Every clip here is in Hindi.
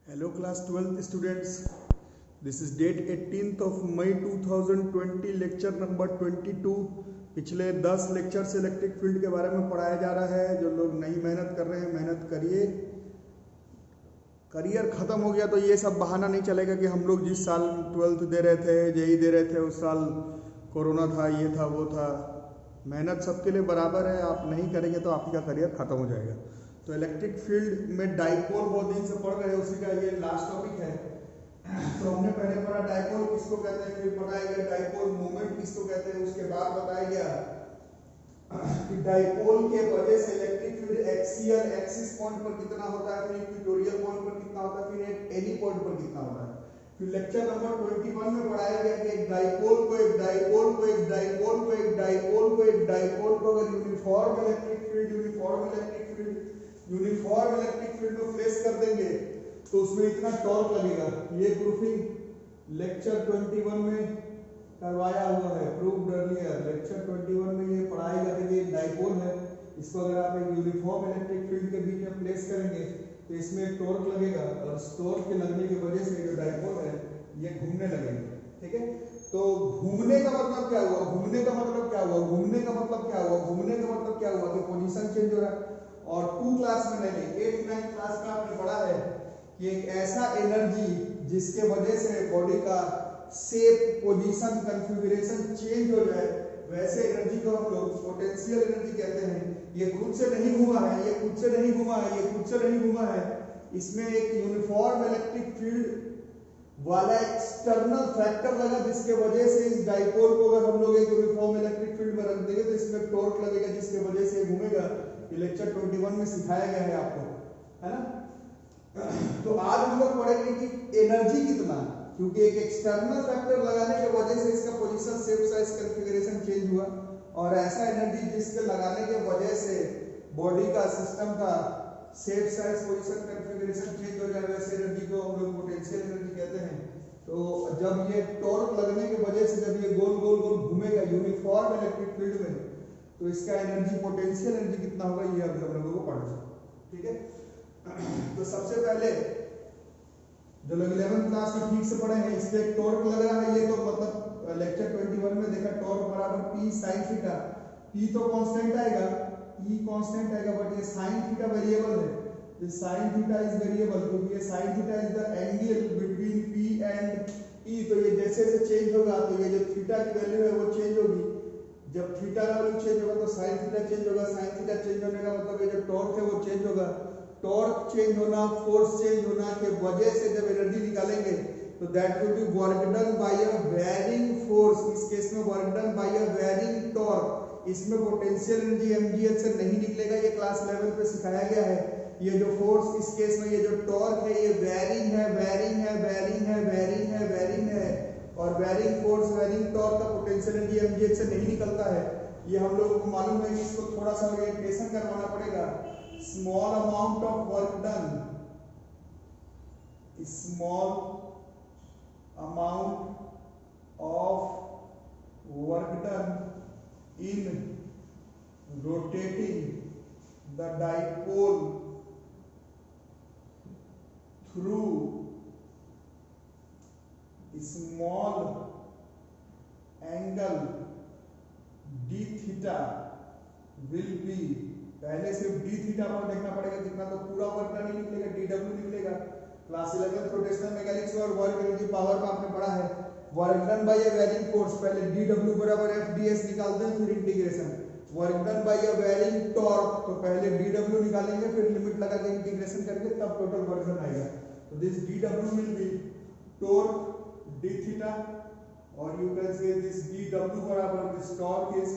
Hello class 12th students. This is date 18th of May 2020 lecture number 22। पिछले 10 लेक्चर से इलेक्ट्रिक फील्ड के बारे में पढ़ाया जा रहा है। जो लोग नहीं मेहनत कर रहे हैं मेहनत करिए। करियर ख़त्म हो गया तो ये सब बहाना नहीं चलेगा कि हम लोग जिस साल 12th दे रहे थे जेई दे रहे थे उस साल कोरोना था, ये था, वो था। मेहनत सबके लिए बराबर है। आप नहीं करेंगे तो आपका करियर ख़त्म हो जाएगा। तो इलेक्ट्रिक फील्ड में डाइपोल बहुत दिन से पढ़ रहे हैं, उसी का ये लास्ट टॉपिक है। तो हमने पहले पढ़ा डाइपोल किसको कहते हैं, फिर बताया गया डाइपोल मोमेंट किसको कहते हैं, उसके बाद बताया गया कि डाइपोल के वजह से electric field axial axis point पर कितना होता है, फिर इक्वेटोरियल पॉइंट पर कितना होता है, फिर एनी पॉइंट पर कितना होता है। फिर लेक्चर नंबर 21 में पढ़ाया गया कि एक डाइपोल को एक डाइपोल को एक डाइपोल को एक डाइपोल को एक डाइपोल को अगर uniform electric field uniform electric field में प्लेस कर देंगे तो उसमें इतना टॉर्क लगेगा। ये प्रूफिंग लेक्चर 21 में करवाया हुआ है, प्रूव्ड अर्लियर। लेक्चर 21 में ये पढ़ाया गया था कि एक डाइपोल है, इसको अगर आप एक यूनिफॉर्म इलेक्ट्रिक फील्ड के बीच में प्लेस करेंगे तो इसमें एक टॉर्क लगेगा और इस टॉर्क के लगने की वजह से जो डाइपोल है ये घूमने लगेगा। ठीक है, तो घूमने का मतलब क्या हुआ, घूमने का मतलब क्या हुआ, घूमने का मतलब क्या हुआ, घूमने का मतलब क्या हुआ कि पोजीशन चेंज हो रहा है। और 2 क्लास में नहीं 8th 9th क्लास का आपने पढ़ा है कि एक ऐसा एनर्जी जिसके वजह से बॉडी का शेप, पोजीशन, कॉन्फ़िगरेशन चेंज हो जाए, वैसे एनर्जी को हम लोग पोटेंशियल एनर्जी कहते हैं। ये खुद से नहीं घूमा है, ये खुद से नहीं घूमा है, ये खुद से नहीं घूमा है। इसमें एक यूनिफॉर्म इलेक्ट्रिक फील्ड वाला एक्सटर्नल फैक्टर लगा जिसके वजह से इस डाइपोल को अगर हम लोग एक यूनिफॉर्म इलेक्ट्रिक फील्ड में रख देंगे तो इसमें टॉर्क लगेगा जिसके वजह से घूमेगा। ये लेक्चर 21 में सिखाया गया है आपको, है ना। तो आज हम लोग पढ़ेंगे कि एनर्जी कितना, क्योंकि एक एक्सटर्नल फैक्टर लगाने की वजह से इसका position, shape, size, configuration change हुआ। और ऐसा एनर्जी जिसके लगाने के वजह से बॉडी का, सिस्टम का shape, size, position, configuration change हो जाए, वैसे एनर्जी को हम लोग पोटेंशियल एनर्जी कहते हैं। तो जब ये टॉर्क लगने की वजह से जब ये गोल गोल गोल घूमेगा यूनिफॉर्म इलेक्ट्रिक फील्ड में तो इसका एनर्जी, पोटेंशियल एनर्जी कितना होगा ये अभी हम लोगों को पढ़ना है। ठीक है, तो सबसे पहले जो लोग 11th क्लास में ठीक से पढ़े हैं, इस पे एक टॉर्क लग रहा है। ये तो मतलब लेक्चर 21 में देखा टॉर्क बराबर P sin थीटा। P तो कांस्टेंट आएगा, E कांस्टेंट आएगा, बट ये sin थीटा वेरिएबल है। ये sin थीटा इज वेरिएबल क्योंकि ये sin theta is the angle between P and E। तो ये जैसे जैसे चेंज होगा तो ये जो थीटा की वैल्यू है वो चेंज होगी। जब थीटा का वैल्यू चेंज होगा तो sin थीटा चेंज होगा। sin थीटा चेंज होने का मतलब ये जो टॉर्क है वो चेंज होगा। टॉर्क चेंज होना, फोर्स चेंज होना के वजह से जब एनर्जी निकालेंगे तो that will be work done by a varying force. इस केस में work done by a varying torque. इसमें पोटेंशियल एनर्जी mgh से नहीं निकलेगा, ये क्लास 11 पे सिखाया गया है। ये जो फोर्स, इस केस में ये जो टॉर्क है ये वेरिंग है, वेरिंग है, वेरिंग है, वेरिंग है, वेरिंग है। और वेरिंग फोर्स, वेरिंग टॉर्क का पोटेंशियल एनर्जी mgh से नहीं निकलता है। ये हम लोगों को मालूम है कि इसको थोड़ा सा ओरिएंटेशन करवाना पड़ेगा। Small amount of work done, small amount of work done in rotating the dipole through small angle D theta will be, पहले सिर्फ डी थीटा पर देखना पड़ेगा कितना, तो पूरा वर्क डन नहीं निकलेगा, डीडब्ल्यू निकलेगा। क्लास 11 रोटेशनल मैकेनिक्स और वर्क एनर्जी पावर में आपने पढ़ा है work done by a varying force. पहले डीडब्ल्यू बराबर एफ डीएस निकालते हैं, फिर integration. Work done by a varying torque, तो पहले डीडब्ल्यू निकालेंगे, फिर लिमिट लगा के इंटीग्रेशन करके तब टोटल वर्क डन आएगा। तो this DW will be torque D theta, और you can say this dw बराबर this torque is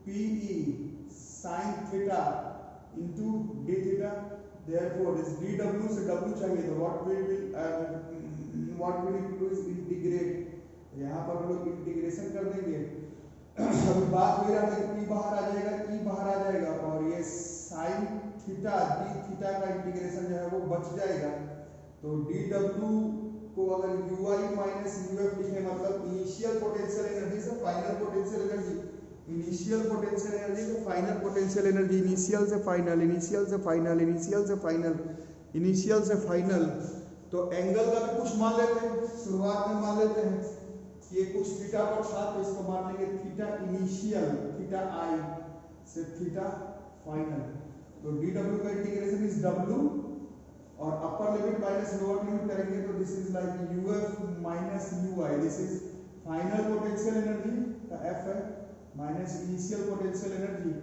pe sin theta into d theta। therefore this dw से w चाहिए तो what we need to do is integrate। यहाँ पर हम लोग इंटीग्रेशन कर देंगे। अभी बात हो रहा है कि p बाहर आ जाएगा, e बाहर आ जाएगा और ये sin थीटा d थीटा का इंटीग्रेशन जो है वो बच जाएगा। तो dw को अगर ui माइनस uf लिखे मतलब इनिशियल पोटेंशियल एनर्जी से final potential energy, initial potential energy से फाइनल पोटेंशियल एनर्जी, इनिशियल से फाइनल, इनिशियल से फाइनल, इनिशियल से फाइनल, इनिशियल से फाइनल। तो एंगल का भी कुछ मान लेते हैं, शुरुआत में मान लेते हैं कि ये कुछ थीटा पर था, तो इसको मान लेंगे थीटा इनिशियल, थीटा आई से थीटा फाइनल। तो dw का इंटीग्रेशन इज w और upper limit minus lower limit करेंगे तो this is like uf minus ui, this is final potential energy का f है minus initial potential energy,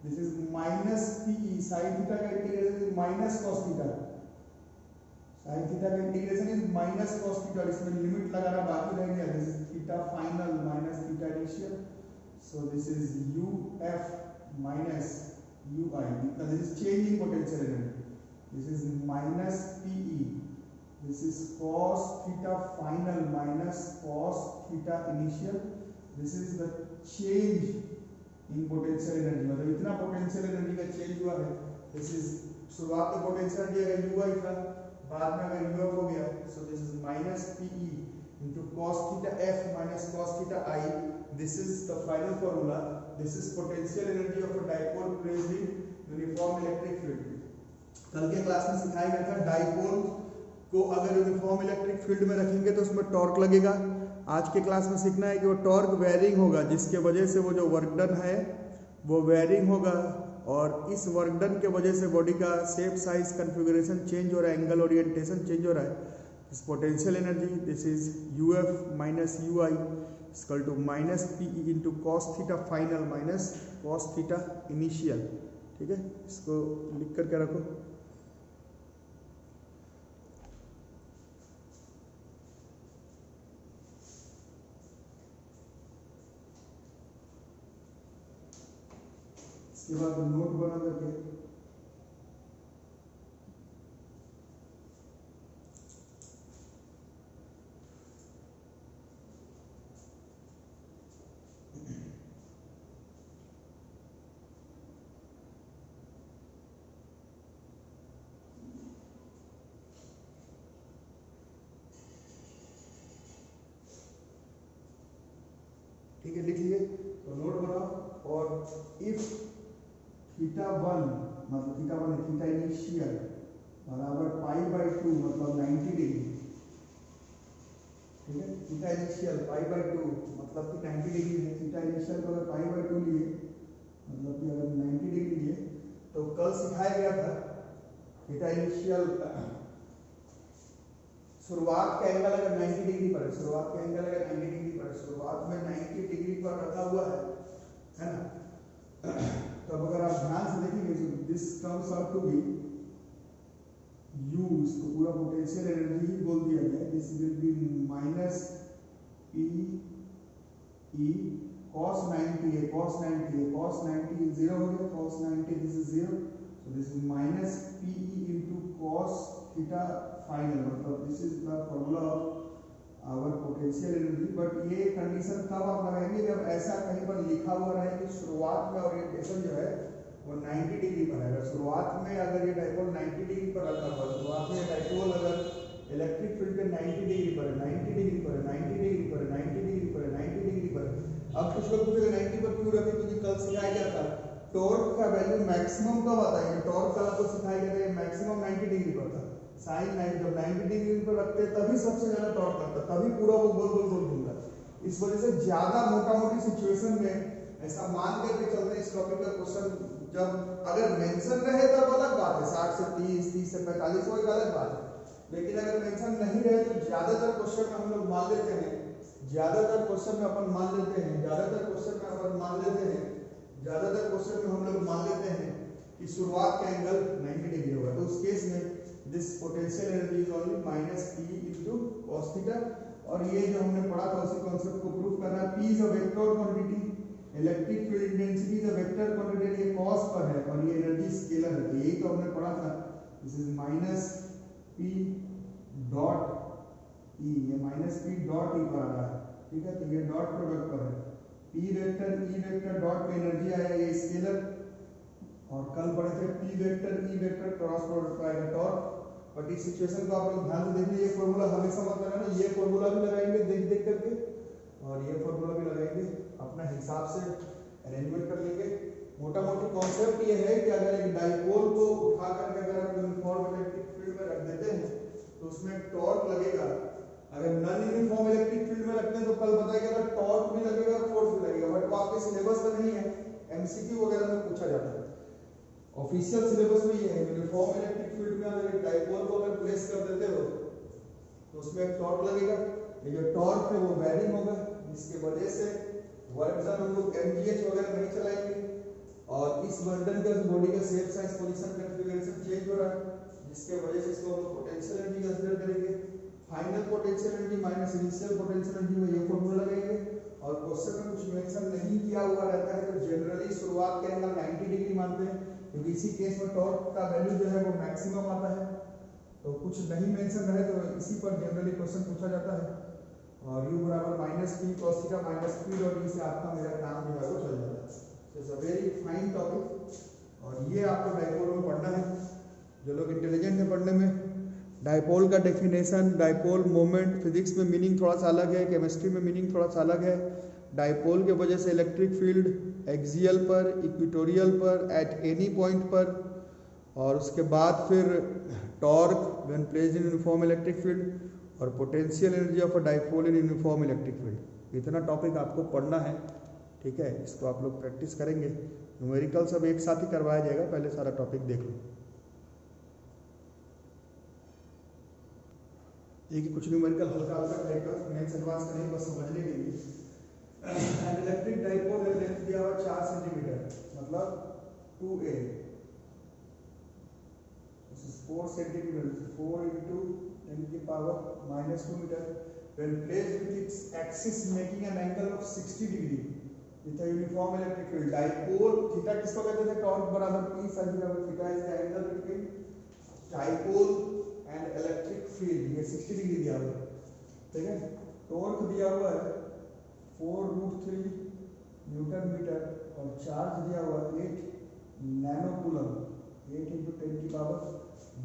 this is minus pe, sin theta का integration is minus cos theta, sin theta का integration is minus cos theta, इसमें लिमिट लगाना बाकी रह गया, this is theta final minus theta initial, so this is uf minus ui, because this is change in potential energy, this is minus pe, this is cos theta final minus cos theta initial, this is the change in potential energy, मतलब इतना potential energy का change हुआ है, this is शुरुआत में potential energy अगर ui था, बाद में अगर uf हो गया, so this is minus pe into cos theta f minus cos theta I, this is the final formula, this is potential energy of a dipole placed in uniform electric field। कल के क्लास में सिखाया गया था डाइपोल को अगर यूनिफॉर्म इलेक्ट्रिक फील्ड में रखेंगे तो उसमें टॉर्क लगेगा। आज के क्लास में सीखना है कि वो टॉर्क वेरिंग होगा, जिसके वजह से वो जो वर्क डन है वो वेरिंग होगा, और इस वर्क डन के वजह से बॉडी का शेप साइज कन्फिगरेशन चेंज हो रहा है, एंगल ओरिएंटेशन चेंज हो रहा है। इस potential energy this is uf minus ui equal to minus pe into cos theta final minus cos theta initial. ठीक है, इसको लिख करके रखो। इसके बाद नोट बना करके ठीक है, लिख लिए तो नोट बनाओ। और इफ थीटा वन मतलब थीटा वन थीटा इनिशियल बराबर पाई बाई 2 मतलब 90 डिग्री। ठीक है, थीटा इनिशियल पाई बाई 2 मतलब कि 90 डिग्री है। थीटा इनिशियल को अगर पाई बाई 2 लिए मतलब कि अगर 90 डिग्री लिए तो कल सिखाया गया था थीटा इनिशियल शुरुआत का एंगल अगर 90 डिग्री पर है, शुरुआत का एंगल अगर 90 डिग्री पर है, शुरुआत में 90 डिग्री पर रखा हुआ है ना। तो अगर आप ध्यान से देखेंगे तो this terms out to be u, इसको पूरा पोटेंशियल एनर्जी ही बोल दिया गया। This will be minus p e cos 90 है, cos 90 है, cos 90 0 हो गया, cos 90 this is 0, so this is minus p e into cos theta final मतलब this is the formula of our potential energy. But ये कंडीशन तब आप लगाएंगे जब ऐसा कहीं पर लिखा हुआ रहे कि शुरुआत में ओरिएंटेशन जो है वो 90 डिग्री पर है। अगर शुरुआत में अगर ये डाइपोल 90 डिग्री पर रखा हुआ, शुरुआत में डाइपोल अगर इलेक्ट्रिक फील्ड पे 90 डिग्री पर है, 90 डिग्री पर है, 90 डिग्री पर है, 90 डिग्री पर है, 90 डिग्री पर है। अब कुछ लोग पूछेंगे 90 पर क्यों रखे, क्योंकि कल सिखाया गया था टॉर्क का वैल्यू मैक्सिमम कब आता है। टॉर्क कल आपको सिखाया गया था मैक्सिमम 90 डिग्री पर था। साइन 90 जब 90 डिग्री पर रखते हैं तभी सबसे ज्यादा टॉर्क लगता है, तभी पूरा वो गोल गोल गोल घूमता है। इस वजह से ज्यादा मोटा मोटी सिचुएशन में ऐसा मान करके चलते हैं इस टॉपिक का क्वेश्चन जब अगर मेंशन रहे तब अलग बात है, 60 से 30, 30 से 45 वो एक अलग बात है। लेकिन अगर मेंशन नहीं रहे तो ज्यादातर क्वेश्चन में हम लोग मान लेते हैं, ज्यादातर क्वेश्चन में अपन मान लेते हैं, ज्यादातर क्वेश्चन में अपन मान लेते हैं, ज्यादातर क्वेश्चन में हम लोग मान लेते हैं कि शुरुआत का एंगल 90 डिग्री होगा। तो उस केस में this potential energy is only minus p into cos theta. और ये जो हमने पढ़ा था उसी कॉन्सेप्ट को प्रूव करना है। p is a vector quantity, electric field intensity is a vector quantity, ये cos पर है और ये एनर्जी स्केलर है। तो यही तो हमने पढ़ा था, this is minus p dot e, ये माइनस p डॉट e पर आ रहा है। ठीक है, तो ये डॉट प्रोडक्ट पर है। p vector e vector dot पे एनर्जी आया ये स्केलर, और कल पढ़े थे p vector e vector cross product का आएगा टॉर्क। बट इस सिचुएशन को आप लोग ध्यान से देखिए, ये फॉर्मूला हमेशा मत लगाना, ये फॉर्मूला भी लगाएंगे देख देख करके और ये फॉर्मूला भी लगाएंगे, अपना हिसाब से अरेंजमेंट कर लेंगे। मोटा मोटी कॉन्सेप्ट ये है कि अगर एक डाइपोल को उठा करके अगर आप यूनिफॉर्म इलेक्ट्रिक फील्ड में रख देते हैं तो उसमें उसमें टॉर्क लगेगा। अगर नॉन यूनिफॉर्म इलेक्ट्रिक फील्ड में रखते हैं तो कल बताएगा टॉर्क भी लगेगा और फोर्स भी लगेगा, बट वो आपके सिलेबस में नहीं है, एमसीक्यू वगैरह में पूछा जाता है। ऑफिशियल सिलेबस में ये है, यूनिफॉर्म इलेक्ट्रिक फील्ड में अगर डाइपोल को अगर प्लेस कर देते हो तो उसमें टॉर्क लगेगा। ये जो टॉर्क है वो वैरिंग होगा, जिसके वजह से वर्क डन हम लोग एमजीएच वगैरह नहीं चलाएंगे, और इस बर्डन का बॉडी का shape size position configuration change हो रहा है, जिसके वजह से इसको हम लोग पोटेंशियल एनर्जी कंसीडर करेंगे। Final potential energy minus initial potential energy में ये फॉर्मूला लगाएंगे। और क्वेश्चन में कुछ मेंशन नहीं किया हुआ रहता है तो जनरली शुरुआत के एंगल 90 डिग्री मानते हैं, क्योंकि इसी केस में टॉर्क का वैल्यू जो है वो मैक्सिमम आता है। तो कुछ नहीं मेंशन रहे तो इसी पर जनरली क्वेश्चन पूछा जाता है। और u बराबर minus P cos theta minus P dot E से आपका मेरा काम जो है वो चल जाता है। It's a very fine topic और ये आपको डाइपोल में पढ़ना है। जो लोग इंटेलिजेंट है पढ़ने में, डाइपोल का डेफिनेशन, डाइपोल मोमेंट, फिजिक्स में मीनिंग थोड़ा सा अलग है, केमिस्ट्री में मीनिंग थोड़ा सा अलग है। डाइपोल के वजह से इलेक्ट्रिक फील्ड एक्सियल पर, इक्वेटोरियल पर, एट एनी पॉइंट पर, और उसके बाद फिर torque when placed in uniform electric field, और potential energy of a dipole in uniform electric field. इतना टॉपिक आपको पढ़ना है, ठीक है। इसको आप लोग प्रैक्टिस करेंगे। न्यूमेरिकल सब एक साथ ही करवाया जाएगा, पहले सारा टॉपिक देख लो। देखिए कुछ न्यूमेरिकल हल्का हल्का टाइप का, मेंस एडवांस का नहीं, बस समझने के लिए। एंड इलेक्ट्रिक डाइपोल है, लेंथ दिया हुआ 4 सेंटीमीटर, मतलब 2a, this is 4 centimetre, 4 into 10 की power -2 metre, when placed with its axis making an angle of 60 degree with a uniform electric field. Dipole theta किसको कहते थे? टॉर्क बराबर P sin theta is the angle between dipole and electric field. ये 60 डिग्री दिया हुआ है, ठीक है। टॉर्क दिया हुआ है 4√3 न्यूटन मीटर, और चार्ज दिया हुआ है 8 नैनो कूलम, 8 into 10 की power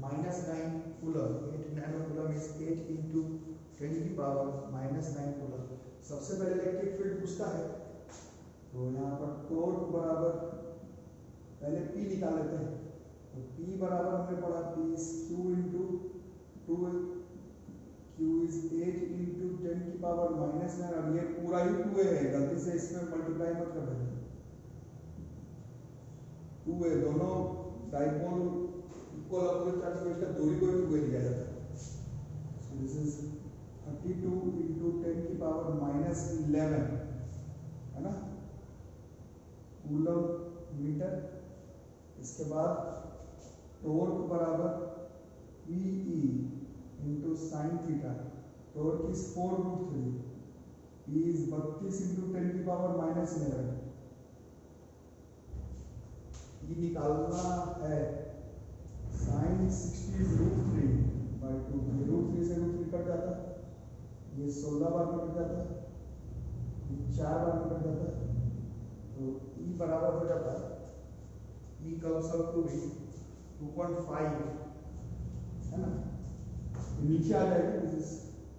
-9 coulomb. 8 nano coulomb is 8 into 10 की पावर -9 कूलम। सबसे पहले इलेक्ट्रिक फील्ड पूछता है, तो यहाँ पर टॉर्क बराबर पहले P निकाल लेते हैं। तो P बराबर हमने पढ़ा P is Q into 2, Q is 8 into 10 की पावर -9, और ये पूरा ही 2a है, गलती से इसमें मल्टीप्लाई मत कर देना। 2a दोनों डाइपोल इक्वल अपोजिट चार्ज को इसका दूरी को 2a दिया जाता है। सो दिस इज 32 into 10 की पावर -11, है ना, कूलम मीटर। इसके बाद टॉर्क बराबर PE into sin theta, torque is 4√3, P is 32 into 10 की पावर -11। ये निकालना है sin 60√3/2, ये √3 से √3 कट जाता है, ये 16 बार में कट जाता है, ये 4 बार में कट जाता है, तो E बराबर हो जाता है, E comes out to be 2.5, है ना। नीचे आ जाएगा, दिस इज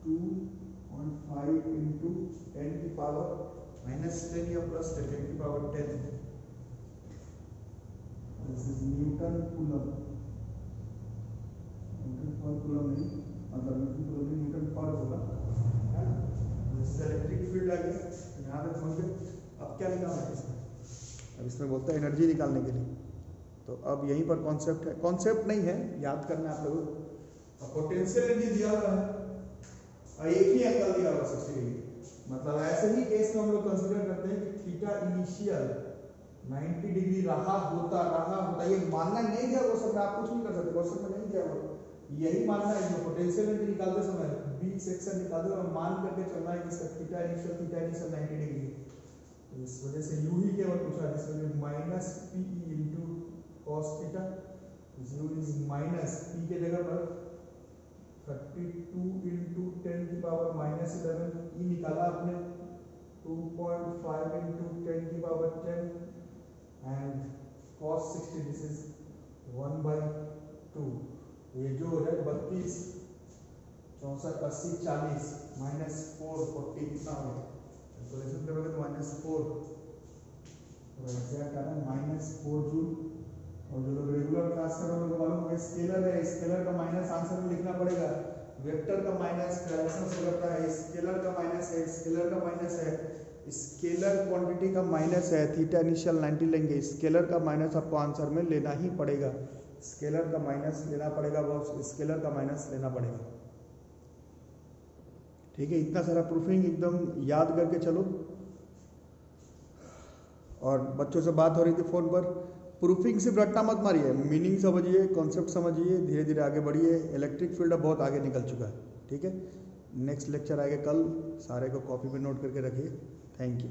2.5 into 10 की पावर -10 या +10 की power 10, this is Newton coulomb, Newton पर कूलम नहीं, मतलब न्यूटन कूलम नहीं, न्यूटन पर कूलम, है ना। दिस इज इलेक्ट्रिक फील्ड आ गया, यहाँ तक समझ गए। अब क्या निकालना है इसमें? अब इसमें बोलता है एनर्जी निकालने के लिए, तो अब यहीं पर कॉन्सेप्ट है, कॉन्सेप्ट नहीं है, याद करना आप लोगों को। अब पोटेंशियल एनर्जी दिया हुआ है और एक ही एंगल दिया हुआ 60 डिग्री, मतलब ऐसे ही केस में हम लोग कंसीडर करते हैं कि थीटा इनिशियल 90 डिग्री रहा होता, ये मानना नहीं दिया वो सब, आप कुछ नहीं कर सकते, क्वेश्चन में नहीं दिया वो, यही मानना है जो पोटेंशियल एनर्जी निकालते समय बी सेक्शन निकालते और मान करके चलना है कि इसका थीटा इनिशियल 90 डिग्री। तो इस वजह से यू ही केवल पूछा, जिसमें -PE into cos theta, u is -P के जगह पर 32 into 10 की पावर -11, E निकाला आपने 2.5 into 10 की power 10 and cos 60, this is 1/2। ये जो हो जाए 32, 64, 80, 40 -4 40 कितना हो गया? कैलकुलेशन करोगे तो -4, तो एग्जैक्ट आ रहा है -4 जूल। और जो लोग रेगुलर क्लास कर रहे हैं उनको मालूम है स्केलर है, स्केलर का माइनस आंसर में लिखना पड़ेगा, वेक्टर का माइनस डायरेक्शन से करता है, स्केलर का माइनस है, स्केलर का माइनस है, स्केलर क्वांटिटी का माइनस है, थीटा इनिशियल 90 लेंगे, स्केलर का माइनस आपको आंसर में लेना ही पड़ेगा, स्केलर का माइनस लेना पड़ेगा बॉस, स्केलर का माइनस लेना पड़ेगा। ठीक है, इतना सारा प्रूफिंग एकदम याद करके चलो। और बच्चों से बात हो रही थी फ़ोन पर, प्रूफिंग सिर्फ रट्टा मत मारिए, मीनिंग समझिए, कॉन्सेप्ट समझिए, धीरे धीरे आगे बढ़िए। इलेक्ट्रिक फील्ड अब बहुत आगे निकल चुका है। ठीक है, नेक्स्ट लेक्चर आएगा कल, सारे को कॉपी पे नोट करके रखिए। Thank you.